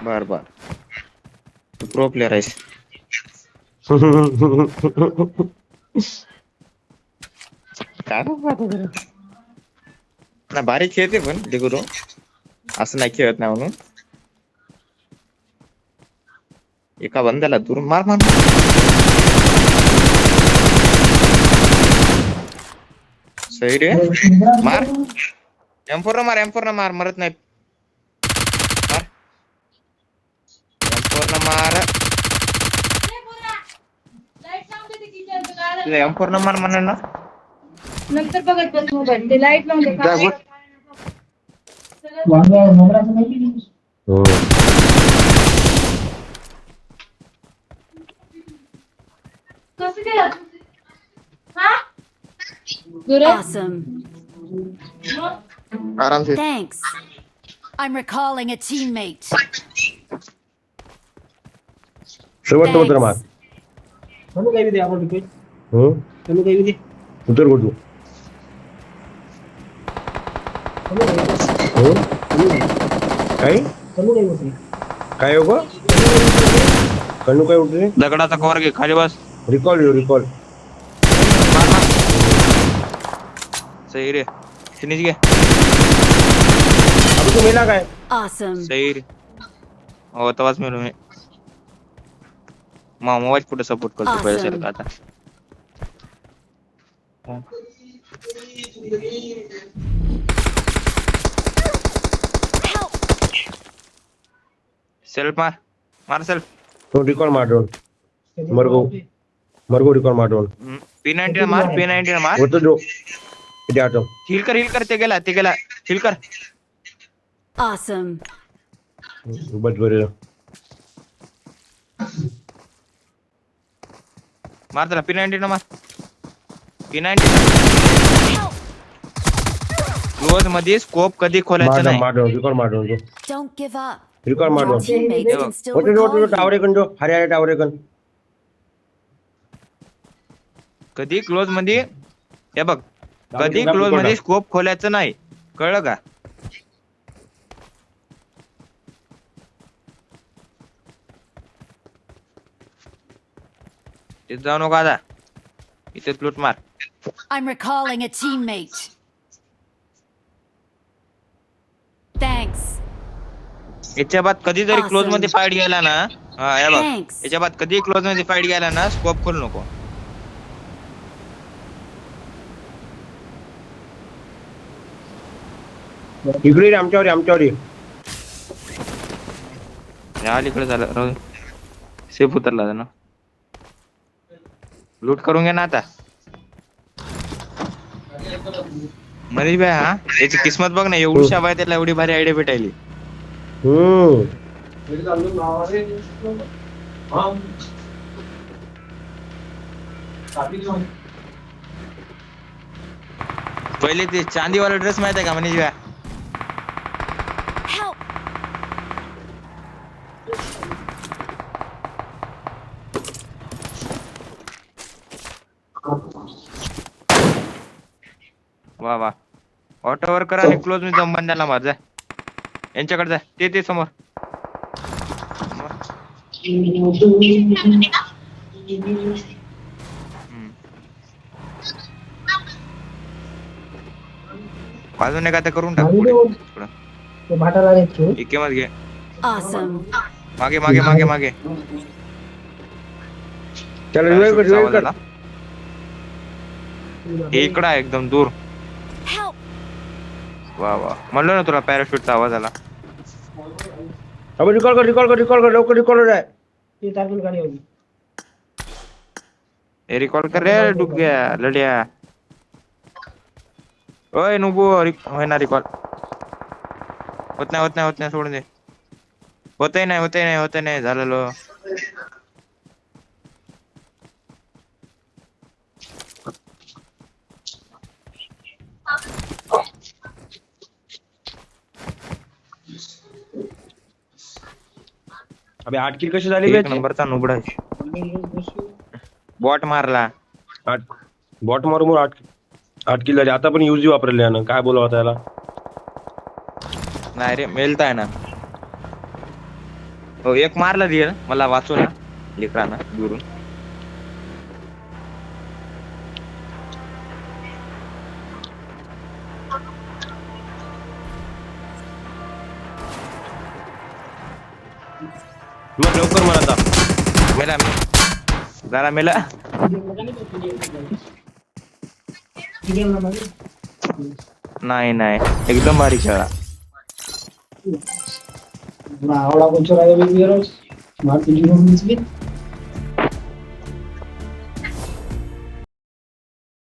बर बर. तू pro player आहेस. काय ना भारी खेळते पण डिगुरो. असं नाही खेळत नाही म्हणून. एका बंद्याला दुरून मार मार. सही रे. मार. M4 न मार, M4 न मार, मरत नाही. मार. M4 न मार. M4 न मार म्हणा ना. नंतर बघत बस मोबाईल. ते लाईट लावून दे. कसं केलं? हा? Awesome. आराम से. Thanks. I'm recalling a teammate. शेवटचं उतर मार. Thanks. म्हणून काही दे आपण रिक्वेस्ट हम्म काही दे उतर कुठू काय काय हो गं? कणू काय उठले? दगडाचा कवर घे, खाली बस. Recall recall. मार मार. सही रे. फिनिश घे. अबे तू मेला काय? Awesome. सही रे. हो तवाच मेलो मी. मोबाईल कुठे सपोर्ट करतो Awesome. पहिल्यासारखं आता. Help. सेल्फ मार. मार सेल्फ. तो रिकॉल मार मरगो रिकॉल मार P90 मार. P90 मार. होतो जो किती आठव हिल कर. ते गेला. हिल कर. Awesome. बस बरे मार त्याला. P90 मार. P90 Help. क्लोज मध्ये स्कोप कधी खोलायचं नाही. मार रिकॉल मार Don't give up. रिकॉल मार Your teammates can still होतो recall you. टावर एकन जो हरे टावर एकन कधी क्लोज मध्ये हे बघ. कधी क्लोज मध्ये स्कोप खोलायचं नाही. कळलं का? इथे जाऊ नको आता. इथे लूट मार. I'm recalling a teammate. Thanks. याच्या बाद कधी जरी Awesome. क्लोज मध्ये फाईट गेला ना. हा हे बघ. Thanks. याच्या बाद कधी क्लोज मध्ये फाईट गेला ना स्कोप खोल नको. इकडे ये, आमच्यावर ये. या अलीकडे झालं राहू दे. सेफ उतरला ना. लूट करून घे ना आता. मनीष भाई हा याची किस्मत बघ ना. एवढी बाय त्याला एवढी भारी आयडिया भेटायली. पहिले ते चांदीवाला ड्रेस माहित आहे का मनीष भाई? Help. वा वा. ऑटोवर करा आणि क्लोज मध्ये जाऊन बंद्याला मार. जा यांच्याकडे जा. ते समोर. बाजूने काय तर करून टाक पुढे थोडं. एके मत घे. Awesome. मागे. चला रिवाइव कर हे इकडं आहे एकदम दूर. Help. वा वा. म्हणलं ना तुला पॅराशूटचा आवाज आला. अबे रिकॉल कर लवकर रिकॉल आहे. हे रिकॉर्ड कर रे डुग्या लढ्या. ओय नुबू होय ना रिकॉल. होत नाही सोडून दे. होतही नाही झालेलो. अबे 8 किल कशी झाली एक नंबरचा नुबडा. बॉट मारला. बॉट मारून 8 किल झाले. आता पण युजी वापरले ना. काय बोलावं त्याला? नाही रे मेलता आहे ना. हो एक मारला दिल मला वाचू ना लेकरांना दुरून. मग लवकर मला आता. मेला जरा मेला. नाही नाही एकदम भारी खेळा. आवडा कोणच्या राजा वेगळी मारती